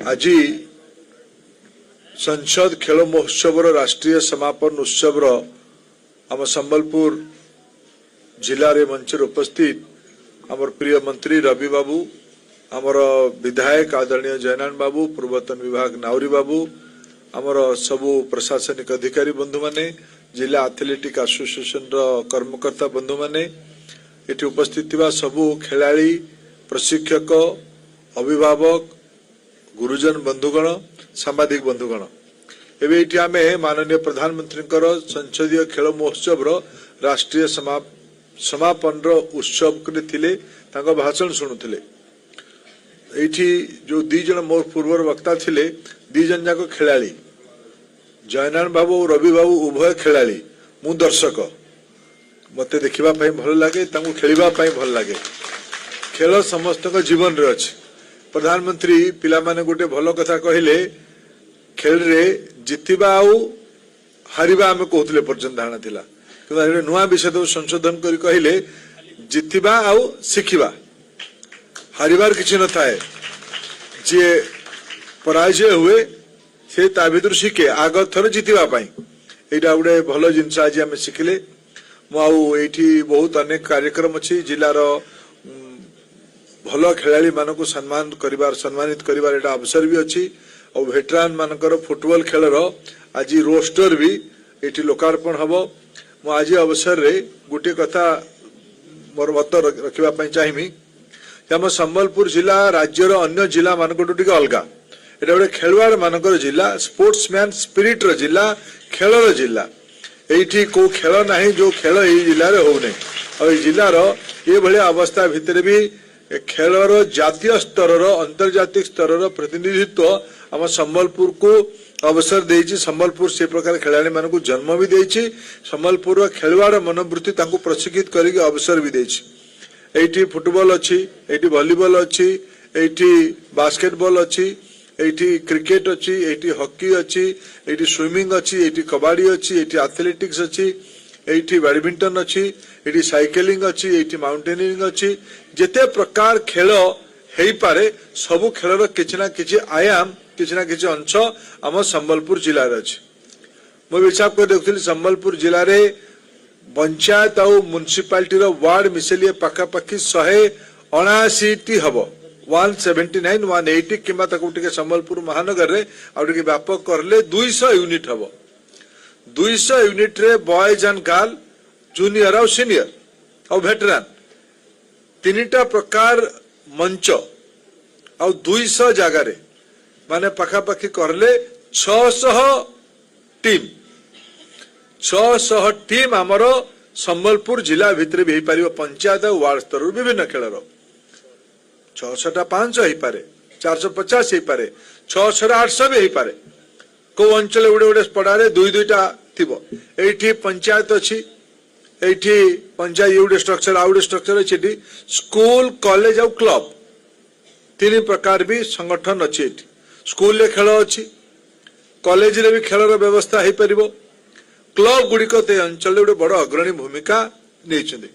आज संसद खेल महोत्सव राष्ट्रीय समापन उत्सव आम संबलपुर जिले में मंच उपस्थित आमर प्रिय मंत्री रवि बाबू, आमर विधायक आदरणीय जयनारायण बाबू, पूर्वतन विभाग नाउरी बाबू, आमर सबु प्रशासनिक अधिकारी बंधु माने, जिला एथलेटिक एसोसिएशन कर्मकर्ता बंधु माने, एटी उपस्थित थिबा सबु खेलाड़ी, प्रशिक्षक, अभिभावक, गुरुजन बंधुगण, सांबादिक बंधुगण, एबे एटी आमे माननीय प्रधानमंत्री संसदीय खेल महोत्सव राष्ट्रीय समापन उत्सव करे थिले, तांका भाषण शुणुथिले। एठी जो दी जन मोर पूर्वर वक्ता थिले, दी जन जाक खेलाड़ी, जयनारायण बाबू और रवि बाबू उभय खेलाड़ी, मु दर्शक, मते देखिबा पई भल लागे, तांको खेलिबा पई भल लागे। खेल समस्त जीवन रे अछि। प्रधानमंत्री पिला माने गोटे भल कथा कहिले, खेल रे जितिबा आउ हारिबा आमे कहउतले पर्यंत धारणा थिला, कि नुआ विषय संशोधन करी कहिले जितिबा आउ शिखिबा, हारिबार किछि न थाए। जे पराजय हुए से ता भितर शिखे आग थर जितिबा पई, एटा गुडे भल जिंस आज आमे शिखिले। मु आउ एठी बहुत अनेक कार्यक्रम अछि, जिल्लार भल खेलाड़ी मानकु सम्मानित करिवार एटा अवसर भी अछि। और वेटरान मानकर फुटबॉल खेलर आज रोस्टर भी एटी लोकार्पण हबो। मु आज अवसर रे गुटे कथा मोर मत रखिबा पई चाहिमी, हम संबलपुर जिला राज्यर अन्य जिला मानकटू टिके अलगा। एटा गोटे खेलवाड़ मानकर जिला, स्पोर्ट्समैन स्पिरिट रो जिला, खेलर जिला। एठी को खेल नाही जो खेल ए जिल्ला रे हो नै। और ए जिल्लार ए भलिया अवस्था भितर भी खेलर जातीय स्तर अंतर्जातिक स्तर प्रतिनिधित्व आम संबलपुर को अवसर देइछि। संबलपुर से प्रकार खेलाड़ी मानकु जन्म भी देइछि। संबलपुर खेलवाड़ मनोवृत्ति तांको प्रशिक्षित करिके अवसर भी देइछि। एठी फुटबॉल अछि, एठी वॉलीबॉल अछि, एठी बास्केटबॉल अछि, एठी क्रिकेट अछि, एठी हॉकी अछि, एठी स्विमिंग अछि, एठी कबड्डी अछि, एठी एथलेटिक्स अछि, एठी बैडमिंटन अछि, एठी साइकिलिंग अछि, एठी माउंटेनियरिंग अछि। जेते प्रकार खेल हेई पारे सबु खेलर किछि ना किछि आयाम, किछि ना किछि अंश आम संबलपुर जिला रे अछि। मो हिसाब कर देखथि संबलपुर जिला रे पंचायत और म्युनिसिपालिटी रो वार्ड मिसेलिए पाखा पाखी 179 टी हबो। 179 180 किंबा तक टिके संबलपुर महानगर रे आ टिके व्यापक करले 200 यूनिट हबो। 200 यूनिट रे बॉयज एंड गर्ल, जूनियर और सीनियर और वेटरान तीनटा प्रकार मंच और 200 जगह रे माने पाखा पाखी करले 600 टीम। 600 टीम हमरो संबलपुर जिला भितर भी पारिबो। पंचायत और वार्ड स्तर विभिन्न खेलर 600 500 ही पारे, 450 ही पारे, 600 800 भी ही पारे। को अंचल उडे उडे पडारे दुई दुईटा थिबो। एठी पंचायत अछि, एठी पंचायत उडे स्ट्रक्चर आउडे स्ट्रक्चर अछि। स्कूल, कॉलेज और क्लब तीन प्रकार भी संगठन अछि। एठी स्कूल ले खेल अछि, कॉलेज रे भी खेलर व्यवस्था हे परिबो। क्लब गुड़िक ते अंचल गोटे बड़ अग्रणी भूमिका नहीं।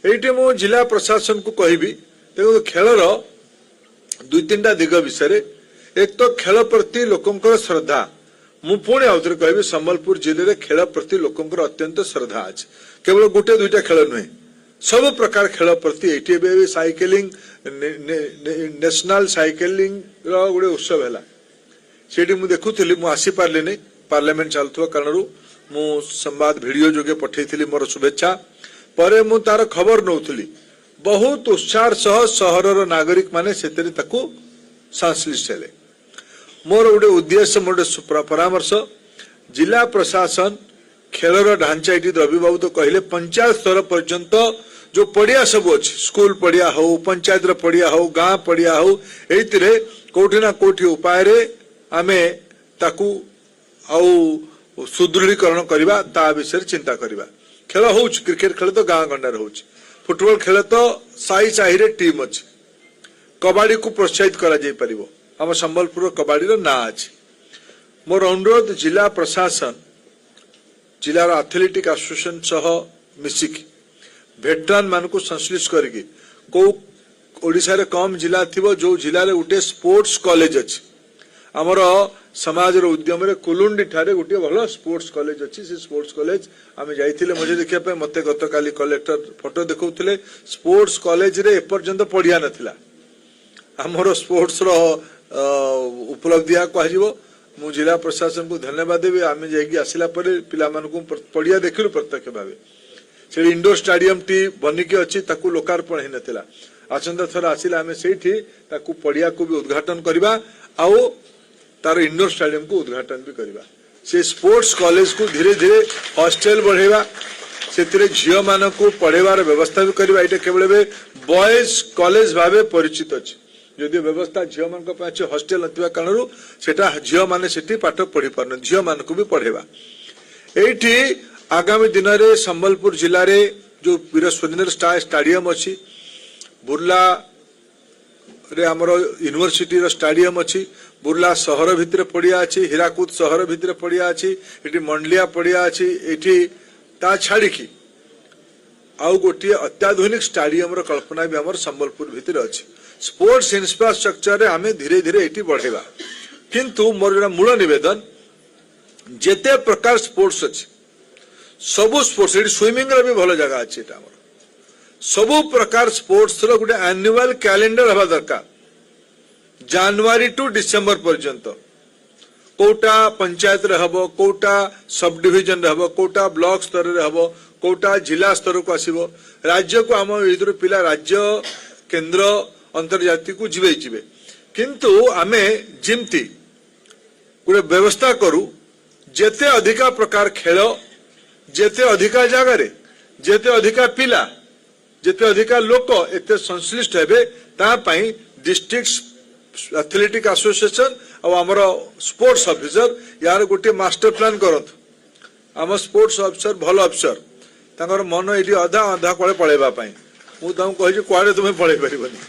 एठी मो जिला प्रशासन को कहबी, देखो खेलर दुई तीनटा दिग विषय। एक तो खेल प्रति लोकंकर श्रद्धा। मु पुणी आउथरे कहबी संबलपुर जिले रे खेल प्रति लोकंकर अत्यंत श्रद्धा अछि। केवल गोटे दुईटा खेल नुहे, सब प्रकार खेल प्रति एठी बे साइकिलिंग नेशनल साइकिलिंग रो गोटे उत्सव हैला। सेठी मु देखुथिली, मु आसी पारले नै, पार्लियामेंट चालथुवा कारणरू मु संवाद वीडियो जोगे पठेइथिली मोर शुभेच्छा। परे मु तार खबर नउथिली, बहुत उत्साह सह सहरर नागरिक माने सेतरी ताकू संश्लिष्ट हेले। मोर गोटे उद्देश्य, मोर परामर्श, जिला प्रशासन खेलर ढांचा एटी रवि बाबू तो कहले पंचायत स्तर पर्यंत जो पड़िया सब अच्छी, स्कूल पड़िया हो, पंचायत पड़िया हो, गाँ पड़िया हो, एइतिरे कोठी ना कोठी उपाय रे आमे ताकू आउ सुदृढ़ीकरण करिबा, ता विषय चिंता करिबा। खेल होउछ, क्रिकेट खेल तो गाँ गंडार होउछ, फुटबॉल खेल तो साई साही रे टीम अछि, कबड्डी को प्रोत्साहित करा जाय परिबो। हम संबलपुर कबड्डी रो ना अछि। मोर अनुरोध जिला प्रशासन, जिलार एथलेटिक एसोसिएशन सह मिसिकी वेटरान मान को संश्लिष्ट करके को ओडिशा रे कम जिला थिबो जो जिला रे उठे स्पोर्ट्स कॉलेज अछि, आमर समाज उद्यम कुलुंडी ठारे गोटे भल स्पोर्ट्स कॉलेज अच्छी से स्पोर्ट्स कॉलेज आम जाइए मजे देखा मत गत काली कलेक्टर फोटो देखते स्पोर्ट्स कॉलेज रे एपर्यंत पढ़िया नाला आमर स्पोर्ट्स उपलब्धिया कह मु जिला प्रशासन को धन्यवाद देवी आम जासला पिला पड़िया देखलु प्रत्यक्ष भाव से इंडोर स्टाडियम टी बनिकी अच्छी लोकार्पण हो नाला आसंता थर आसिला आम से पड़िया को भी उद्घाटन करवा आउ तार इंडोर स्टाडियम को उद्घाटन भी करवा से स्पोर्ट्स कॉलेज को धीरे धीरे हॉस्टेल बढ़ेवा से झील मान को पढ़ेबार व्यवस्था भी करवा ये केवल बॉयज कॉलेज भाव परिचित अच्छे जदि व्यवस्था झील मान हॉस्टेल न कारण से झील मैंने से पाठ पढ़ी पार झील मान को भी पढ़ेवा ये आगामी दिन में संबलपुर जिले में जो वीर स्वतंत्र स्टाडियम अच्छी बुर्ला रे आमर यूनिवर्सिटी स्टाडियम अच्छी बुर्ला सहर भितर पड़िया अच्छी हीराकुद सहर भितर पड़िया अच्छी ये मंडलिया पड़िया अच्छी ये ता छाड़ी आउ गोटे अत्याधुनिक स्टाडियम कल्पना भी आमर संबलपुर भितर अच्छी स्पोर्ट्स इंफ्रास्ट्रक्चर आम धीरे धीरे ये बढ़ेगा किंतु मोर मूल निवेदन जेते प्रकार स्पोर्ट्स अच्छी सबू स्पोर्ट्स ये स्विमिंग भी भल जगह अच्छी सबू प्रकार स्पोर्ट्स गोटे एनुअल कैलेंडर हवा दरकार जनवरी टू डिसेंबर पर्यंत कोटा पंचायत रे हबो कोटा सब डिविजन रे हबो कोटा ब्लॉक स्तर रे हबो कोटा जिला स्तर को आसीबो राज्य को आम इधर पिला राज्य केंद्र अंतर्जातीय को जीवे जीवे किंतु आमे जिमती गोटे व्यवस्था करू जेते अधिका प्रकार खेल जेते अधिका जगह रे जेते अधिका पिला जेते अधिका लोक एते संश्लिष्ट हेबे ता पई डिस्ट्रिक्ट एथलेटिक एसोसिएशन और आमर स्पोर्ट्स ऑफिसर यार गोटे मास्टर प्लान करत आम स्पोर्ट्स ऑफिसर भल ऑफिसर तांकर मन ये अधा अधा कले पळेबा पई मु तुम कहि कुआडे तुम पळेई परिबनी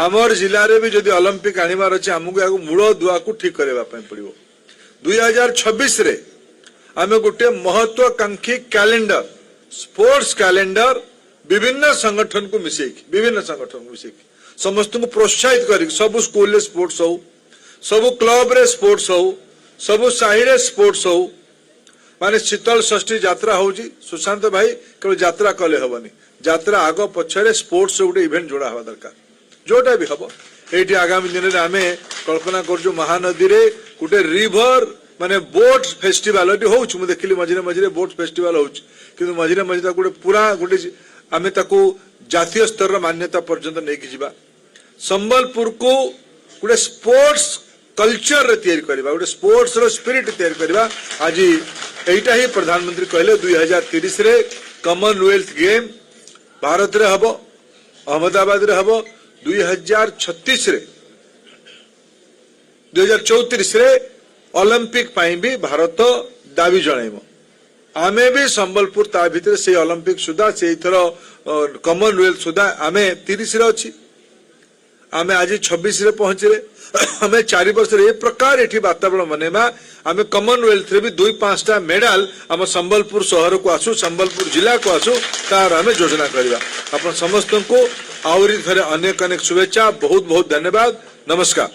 आमर जिले में भी जदि ओलंपिक आनिबार अछि हमकु याको मूल दुआ को ठीक करबा पई पड़िबो 2026 रे आमे गोटे महत्वाकांक्षी कैलेंडर स्पोर्ट्स कैलेंडर विभिन्न संगठन को मिसेकी समस्त को प्रोत्साहित कर सब स्कूल रे स्पोर्ट्स हो सब क्लब रे स्पोर्ट्स हो सब साही रे स्पोर्ट्स हो माने शीतल षष्ठी यात्रा होजी सुशांत भाई केवल यात्रा कले हबनी यात्रा आग पछरे स्पोर्ट्स गोटे इवेंट जोड़ा हवा दरकार जोटा भी हम ये आगामी दिन में आम कल्पना कर महानदी रे गोटे रिभर माने बोट फेस्टिवल हो देखिली मझे मझे बोट फेस्टिवल हो मझे मझे गोटे पूरा गोटे आम जातीय स्तर मान्यता पर्यंत नहीं जावा संबलपुर को गोटे स्पोर्ट्स कल्चर गोटे स्पोर्ट्स रो स्पिरिट तैयारी आज यहीटा ही प्रधानमंत्री कहले 2030 रे कॉमनवेल्थ गेम भारत रे हबो अहमदाबाद रे हबो 2036 रे 2034 रे ओलंपिक पाई भी भारत दाबी जणाइबो आमे भी संबलपुर ता भितर से ओलंपिक सुधा से इथर कॉमनवेल्थ सुधा आमे 30 रे अछि आमे आज 26 रे पहुंचले हमें 4 वर्ष रे प्रकार एठी वातावरण बनेबा आमे कॉमनवेल्थ रे भी 2-5टा मेडल आम संबलपुर शहर को आसु संबलपुर जिला को आसु तार आमे योजना करबा अपन समस्त को आउरी थरे अनेक अनेक शुभेच्छा बहुत बहुत धन्यवाद नमस्कार।